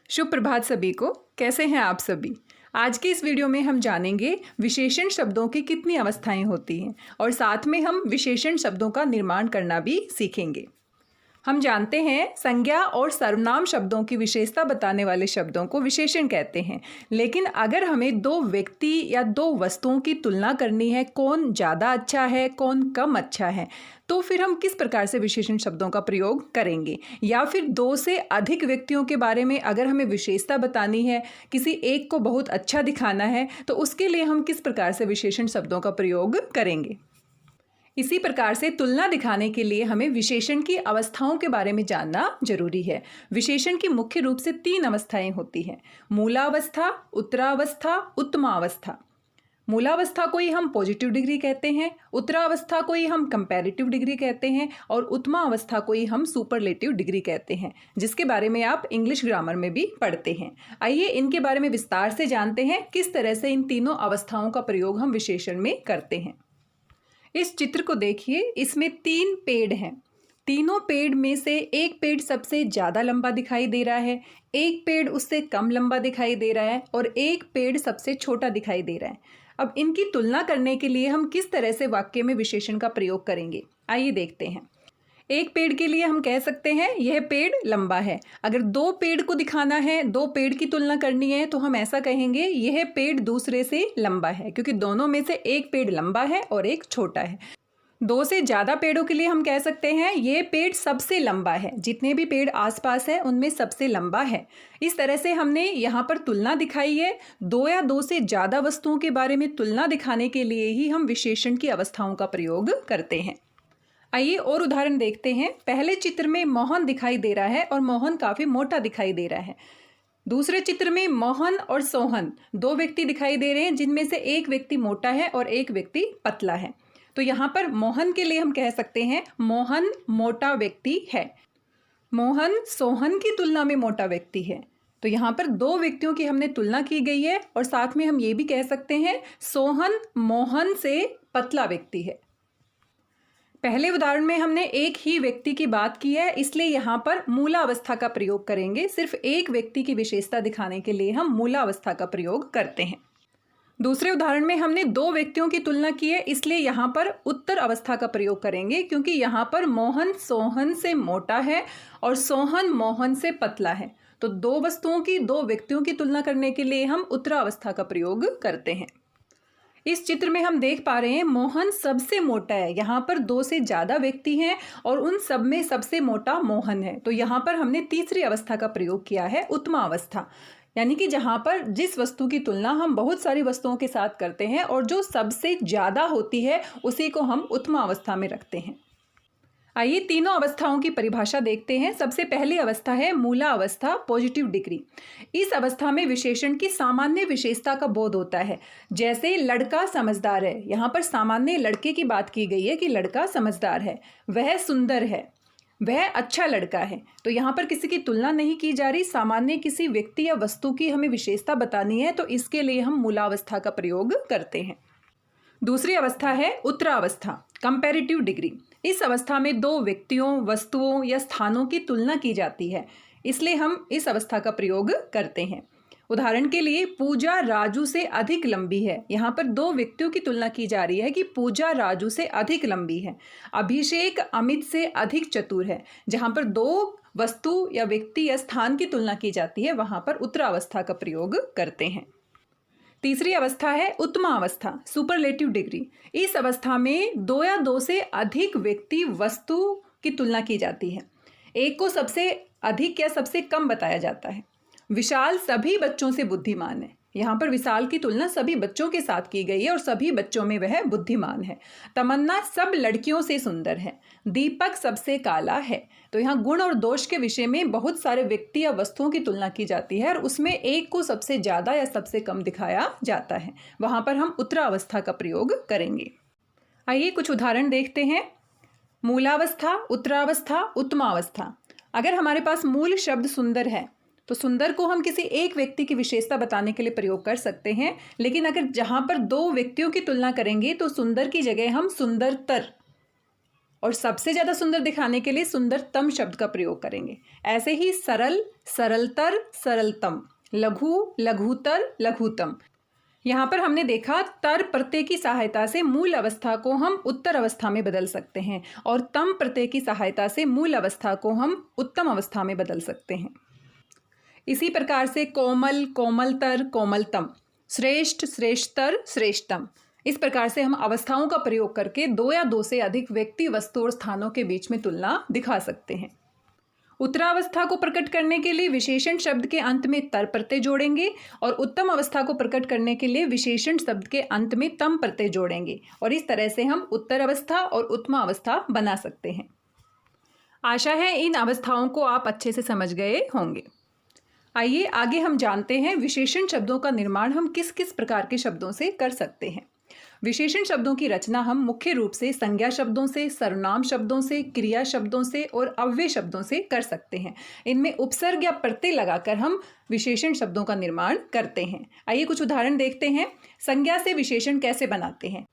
शुभ प्रभात सभी को। कैसे हैं आप सभी। आज के इस वीडियो में हम जानेंगे विशेषण शब्दों की कितनी अवस्थाएं होती हैं और साथ में हम विशेषण शब्दों का निर्माण करना भी सीखेंगे। हम जानते हैं संज्ञा और सर्वनाम शब्दों की विशेषता बताने वाले शब्दों को विशेषण कहते हैं, लेकिन अगर हमें दो व्यक्ति या दो वस्तुओं की तुलना करनी है, कौन ज़्यादा अच्छा है कौन कम अच्छा है, तो फिर हम किस प्रकार से विशेषण शब्दों का प्रयोग करेंगे। या फिर दो से अधिक व्यक्तियों के बारे में अगर हमें विशेषता बतानी है, किसी एक को बहुत अच्छा दिखाना है, तो उसके लिए हम किस प्रकार से विशेषण शब्दों का प्रयोग करेंगे। इसी प्रकार से तुलना दिखाने के लिए हमें विशेषण की अवस्थाओं के बारे में जानना जरूरी है। विशेषण की मुख्य रूप से 3 अवस्थाएं होती हैं: मूलावस्था, उत्तरावस्था, उत्तमावस्था। मूलावस्था को ही हम पॉजिटिव डिग्री कहते हैं, उत्तरावस्था को ही हम कंपैरेटिव डिग्री कहते हैं और उत्तमावस्था को ही हम सुपरलेटिव डिग्री कहते हैं, जिसके बारे में आप इंग्लिश ग्रामर में भी पढ़ते हैं। आइए इनके बारे में विस्तार से जानते हैं, किस तरह से इन तीनों अवस्थाओं का प्रयोग हम विशेषण में करते हैं। इस चित्र को देखिए, इसमें 3 पेड़ हैं। तीनों पेड़ में से एक पेड़ सबसे ज़्यादा लंबा दिखाई दे रहा है, एक पेड़ उससे कम लंबा दिखाई दे रहा है और एक पेड़ सबसे छोटा दिखाई दे रहा है। अब इनकी तुलना करने के लिए हम किस तरह से वाक्य में विशेषण का प्रयोग करेंगे, आइए देखते हैं। एक पेड़ के लिए हम कह सकते हैं यह पेड़ लंबा है। अगर 2 पेड़ को दिखाना है, 2 पेड़ की तुलना करनी है, तो हम ऐसा कहेंगे यह पेड़ दूसरे से लंबा है, क्योंकि दोनों में से एक पेड़ लंबा है और एक छोटा है। 2 से ज़्यादा पेड़ों के लिए हम कह सकते हैं ये पेड़ सबसे लंबा है, जितने भी पेड़ आसपास है उनमें सबसे लंबा है। इस तरह से हमने यहाँ पर तुलना दिखाई है। 2 या 2 से ज़्यादा वस्तुओं के बारे में तुलना दिखाने के लिए ही हम विशेषण की अवस्थाओं का प्रयोग करते हैं। आइए और उदाहरण देखते हैं। पहले चित्र में मोहन दिखाई दे रहा है और मोहन काफ़ी मोटा दिखाई दे रहा है। दूसरे चित्र में मोहन और सोहन 2 व्यक्ति दिखाई दे रहे हैं, जिनमें से एक व्यक्ति मोटा है और एक व्यक्ति पतला है। तो यहाँ पर मोहन के लिए हम कह सकते हैं मोहन मोटा व्यक्ति है। मोहन सोहन की तुलना में मोटा व्यक्ति है। तो यहाँ पर 2 व्यक्तियों की हमने तुलना की गई है और साथ में हम ये भी कह सकते हैं सोहन मोहन से पतला व्यक्ति है। पहले उदाहरण में हमने एक ही व्यक्ति की बात की है, इसलिए यहाँ पर मूलावस्था का प्रयोग करेंगे। सिर्फ एक व्यक्ति की विशेषता दिखाने के लिए हम मूलावस्था का प्रयोग करते हैं। दूसरे उदाहरण में हमने 2 व्यक्तियों की तुलना की है, इसलिए यहाँ पर उत्तर अवस्था का प्रयोग करेंगे, क्योंकि यहाँ पर मोहन सोहन से मोटा है और सोहन मोहन से पतला है। तो 2 वस्तुओं की 2 व्यक्तियों की तुलना करने के लिए हम उत्तरावस्था का प्रयोग करते हैं। इस चित्र में हम देख पा रहे हैं मोहन सबसे मोटा है। यहाँ पर 2 से ज़्यादा व्यक्ति हैं और उन सब में सबसे मोटा मोहन है। तो यहाँ पर हमने तीसरी अवस्था का प्रयोग किया है, उत्तमावस्था, यानी कि जहाँ पर जिस वस्तु की तुलना हम बहुत सारी वस्तुओं के साथ करते हैं और जो सबसे ज़्यादा होती है उसी को हम उत्तमावस्था में रखते हैं। आइए तीनों अवस्थाओं की परिभाषा देखते हैं। सबसे पहली अवस्था है मूला अवस्था, पॉजिटिव डिग्री। इस अवस्था में विशेषण की सामान्य विशेषता का बोध होता है। जैसे लड़का समझदार है, यहाँ पर सामान्य लड़के की बात की गई है कि लड़का समझदार है। वह सुंदर है, वह अच्छा लड़का है। तो यहाँ पर किसी की तुलना नहीं की जा रही, सामान्य किसी व्यक्ति या वस्तु की हमें विशेषता बतानी है, तो इसके लिए हम मूलावस्था का प्रयोग करते हैं। दूसरी अवस्था है उत्तरावस्था, कंपैरेटिव डिग्री। इस अवस्था में 2 व्यक्तियों, वस्तुओं या स्थानों की तुलना की जाती है, इसलिए हम इस अवस्था का प्रयोग करते हैं। उदाहरण के लिए पूजा राजू से अधिक लंबी है। यहाँ पर 2 व्यक्तियों की तुलना की जा रही है कि पूजा राजू से अधिक लंबी है। अभिषेक अमित से अधिक चतुर है। जहाँ पर 2 वस्तु या व्यक्ति या स्थान की तुलना की जाती है, वहाँ पर उत्तरावस्था का प्रयोग करते हैं। तीसरी अवस्था है उत्तमावस्था, सुपरलेटिव डिग्री। इस अवस्था में 2 या 2 से अधिक व्यक्ति वस्तु की तुलना की जाती है। एक को सबसे अधिक या सबसे कम बताया जाता है। विशाल सभी बच्चों से बुद्धिमान है। यहाँ पर विशाल की तुलना सभी बच्चों के साथ की गई है और सभी बच्चों में वह बुद्धिमान है। तमन्ना सब लड़कियों से सुंदर है। दीपक सबसे काला है। तो यहाँ गुण और दोष के विषय में बहुत सारे व्यक्ति या वस्तुओं की तुलना की जाती है और उसमें एक को सबसे ज़्यादा या सबसे कम दिखाया जाता है। वहाँ पर हम उत्तरावस्था का प्रयोग करेंगे। आइए कुछ उदाहरण देखते हैं। मूलावस्था, उत्तरावस्था, उत्तमावस्था। अगर हमारे पास मूल शब्द सुंदर है तो सुंदर को हम किसी एक व्यक्ति की विशेषता बताने के लिए प्रयोग कर सकते हैं, लेकिन अगर जहाँ पर 2 व्यक्तियों की तुलना करेंगे तो सुंदर की जगह हम सुंदरतर और सबसे ज़्यादा सुंदर दिखाने के लिए सुंदरतम शब्द का प्रयोग करेंगे। ऐसे ही सरल, सरलतर, सरलतम, लघु, लघुतर, लघुतम। यहाँ पर हमने देखा तर प्रत्यय की सहायता से मूल अवस्था को हम उत्तर अवस्था में बदल सकते हैं और तम प्रत्यय की सहायता से मूल अवस्था को हम उत्तम अवस्था में बदल सकते हैं। इसी प्रकार से कोमल, कोमलतर, कोमलतम, श्रेष्ठ, श्रेष्ठतर, श्रेष्ठतम। इस प्रकार से हम अवस्थाओं का प्रयोग करके दो या दो से अधिक व्यक्ति, वस्तु और स्थानों के बीच में तुलना दिखा सकते हैं। उत्तरावस्था को प्रकट करने के लिए विशेषण शब्द के अंत में तर प्रत्यय जोड़ेंगे और उत्तम अवस्था को प्रकट करने के लिए विशेषण शब्द के अंत में तम प्रत्यय जोड़ेंगे और इस तरह से हम उत्तर अवस्था और उत्तम अवस्था बना सकते हैं। आशा है इन अवस्थाओं को आप अच्छे से समझ गए होंगे। आइए आगे हम जानते हैं विशेषण शब्दों का निर्माण हम किस किस प्रकार के शब्दों से कर सकते हैं। विशेषण शब्दों की रचना हम मुख्य रूप से संज्ञा शब्दों से, सर्वनाम शब्दों से, क्रिया शब्दों से और अव्यय शब्दों से कर सकते हैं। इनमें उपसर्ग या प्रत्यय लगाकर हम विशेषण शब्दों का निर्माण करते हैं। आइए कुछ उदाहरण देखते हैं। संज्ञा से विशेषण कैसे बनाते हैं।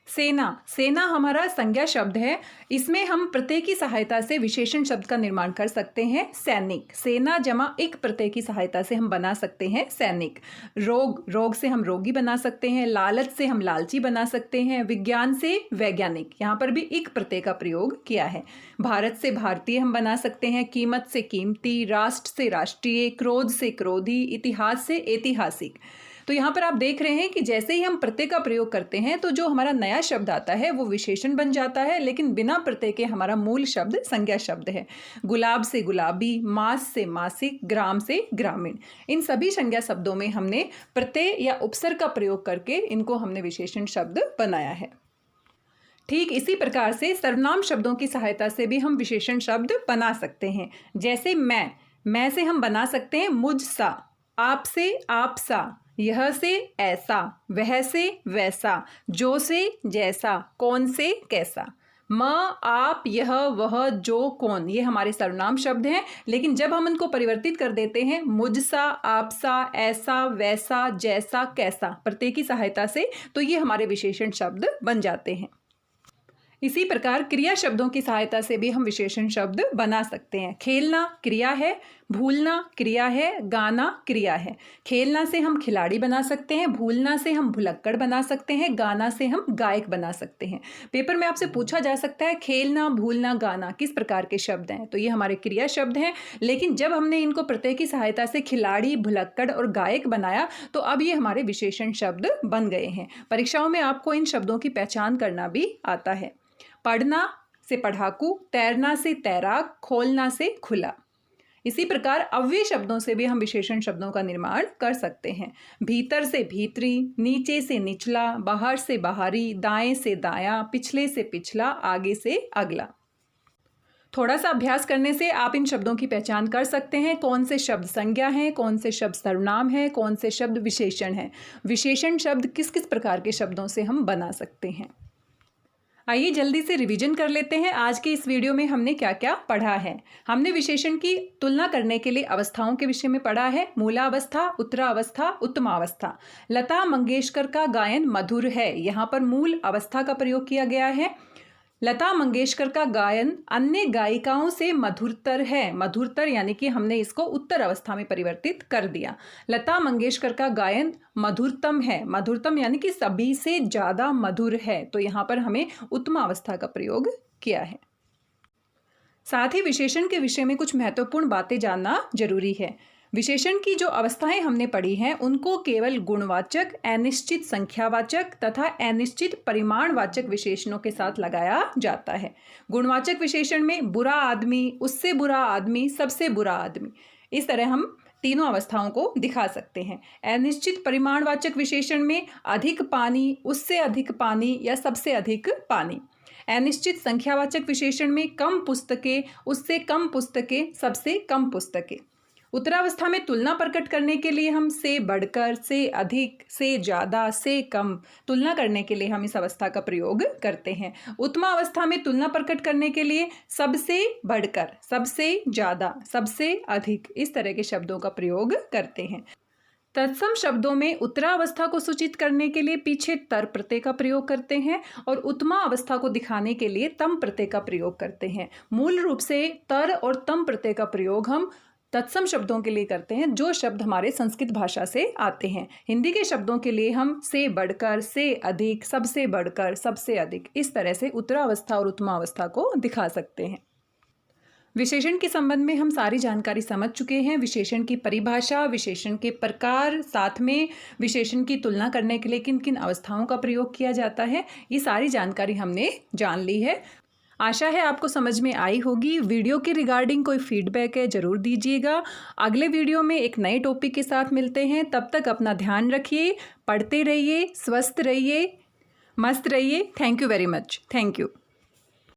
सेना, सेना हमारा संज्ञा शब्द है। इसमें हम प्रत्यय की सहायता से विशेषण शब्द का निर्माण कर सकते हैं। सैनिक, सेना जमा एक प्रत्यय की सहायता से हम बना सकते हैं सैनिक। रोग, रोग से हम रोगी बना सकते हैं। लालच से हम लालची बना सकते हैं। विज्ञान से वैज्ञानिक, यहाँ पर भी एक प्रत्यय का प्रयोग किया है। भारत से भारतीय हम बना सकते हैं। कीमत से कीमती, राष्ट्र से राष्ट्रीय, क्रोध से क्रोधी, इतिहास से ऐतिहासिक। तो यहाँ पर आप देख रहे हैं कि जैसे ही हम प्रत्यय का प्रयोग करते हैं तो जो हमारा नया शब्द आता है वो विशेषण बन जाता है, लेकिन बिना प्रत्यय के हमारा मूल शब्द संज्ञा शब्द है। गुलाब से गुलाबी, मास से मासिक, ग्राम से ग्रामीण। इन सभी संज्ञा शब्दों में हमने प्रत्यय या उपसर्ग का प्रयोग करके इनको हमने विशेषण शब्द बनाया है। ठीक इसी प्रकार से सर्वनाम शब्दों की सहायता से भी हम विशेषण शब्द बना सकते हैं। जैसे मैं से हम बना सकते हैं मुझ सा, आप से आप सा, यह से ऐसा, वह से वैसा, जो से जैसा, कौन से कैसा। म, आप, यह, वह, जो, कौन, ये हमारे सर्वनाम शब्द हैं, लेकिन जब हम इनको परिवर्तित कर देते हैं मुझ सा, आप सा, ऐसा, वैसा, जैसा, कैसा प्रत्यय की सहायता से, तो ये हमारे विशेषण शब्द बन जाते हैं। इसी प्रकार क्रिया शब्दों की सहायता से भी हम विशेषण शब्द बना सकते हैं। खेलना क्रिया है, भूलना क्रिया है, गाना क्रिया है। खेलना से हम खिलाड़ी बना सकते हैं, भूलना से हम भुलक्कड़ बना सकते हैं, गाना से हम गायक बना सकते हैं। पेपर में आपसे पूछा जा सकता है खेलना, भूलना, गाना किस प्रकार के शब्द हैं, तो ये हमारे क्रिया शब्द हैं, लेकिन जब हमने इनको प्रत्यय की सहायता से खिलाड़ी, भुलक्कड़ और गायक बनाया तो अब ये हमारे विशेषण शब्द बन गए हैं। परीक्षाओं में आपको इन शब्दों की पहचान करना भी आता है। पढ़ना से पढ़ाकू, तैरना से तैराक, खोलना से खुला। इसी प्रकार अव्यय शब्दों से भी हम विशेषण शब्दों का निर्माण कर सकते हैं। भीतर से भीतरी, नीचे से निचला, बाहर से बाहरी, दाएं से दायां, पिछले से पिछला, आगे से अगला। थोड़ा सा अभ्यास करने से आप इन शब्दों की पहचान कर सकते हैं। कौन से शब्द संज्ञा हैं, कौन से शब्द सर्वनाम हैं, कौन से शब्द विशेषण हैं। विशेषण शब्द किस किस प्रकार के शब्दों से हम बना सकते हैं। आइए जल्दी से रिवीजन कर लेते हैं। आज के इस वीडियो में हमने क्या क्या पढ़ा है। हमने विशेषण की तुलना करने के लिए अवस्थाओं के विषय में पढ़ा है। मूलावस्था, उत्तरावस्था, उत्तमावस्था। लता मंगेशकर का गायन मधुर है, यहाँ पर मूल अवस्था का प्रयोग किया गया है। लता मंगेशकर का गायन अन्य गायिकाओं से मधुरतर है। मधुरतर यानी कि हमने इसको उत्तर अवस्था में परिवर्तित कर दिया। लता मंगेशकर का गायन मधुरतम है। मधुरतम यानी कि सभी से ज़्यादा मधुर है, तो यहाँ पर हमें उत्तम अवस्था का प्रयोग किया है। साथ ही विशेषण के विषय में कुछ महत्वपूर्ण बातें जानना जरूरी है। विशेषण की जो अवस्थाएं हमने पढ़ी हैं उनको केवल गुणवाचक, अनिश्चित संख्यावाचक तथा अनिश्चित परिमाणवाचक विशेषणों के साथ लगाया जाता है। गुणवाचक विशेषण में बुरा आदमी, उससे बुरा आदमी, सबसे बुरा आदमी, इस तरह हम तीनों अवस्थाओं को दिखा सकते हैं। अनिश्चित परिमाणवाचक विशेषण में अधिक पानी, उससे अधिक पानी या सबसे अधिक पानी। अनिश्चित संख्यावाचक विशेषण में कम पुस्तकें, उससे कम पुस्तकें, सबसे कम पुस्तकें। उत्तरावस्था में तुलना प्रकट करने के लिए हम से बढ़कर, से अधिक, से ज़्यादा, से कम तुलना करने के लिए हम इस अवस्था का प्रयोग करते हैं। उत्तमावस्था में तुलना प्रकट करने के लिए सबसे बढ़कर, सबसे ज़्यादा, सबसे अधिक, इस तरह के शब्दों का प्रयोग करते हैं। तत्सम शब्दों में उत्तरावस्था को सूचित करने के लिए पीछे तर प्रत्यय का प्रयोग करते हैं और उत्तमा अवस्था को दिखाने के लिए तम प्रत्यय का प्रयोग करते हैं। मूल रूप से तर और तम प्रत्यय का प्रयोग हम तत्सम शब्दों के लिए करते हैं जो शब्द हमारे संस्कृत भाषा से आते हैं। हिंदी के शब्दों के लिए हम से बढ़कर, से अधिक, सबसे बढ़कर, सबसे अधिक, इस तरह से उत्तरावस्था और उत्तमा अवस्था को दिखा सकते हैं। विशेषण के संबंध में हम सारी जानकारी समझ चुके हैं। विशेषण की परिभाषा, विशेषण के प्रकार, साथ में विशेषण की तुलना करने के लिए किन किन अवस्थाओं का प्रयोग किया जाता है, ये सारी जानकारी हमने जान ली है। आशा है आपको समझ में आई होगी। वीडियो के रिगार्डिंग कोई फीडबैक है ज़रूर दीजिएगा। अगले वीडियो में एक नए टॉपिक के साथ मिलते हैं। तब तक अपना ध्यान रखिए, पढ़ते रहिए, स्वस्थ रहिए, मस्त रहिए। Thank you very much. Thank you.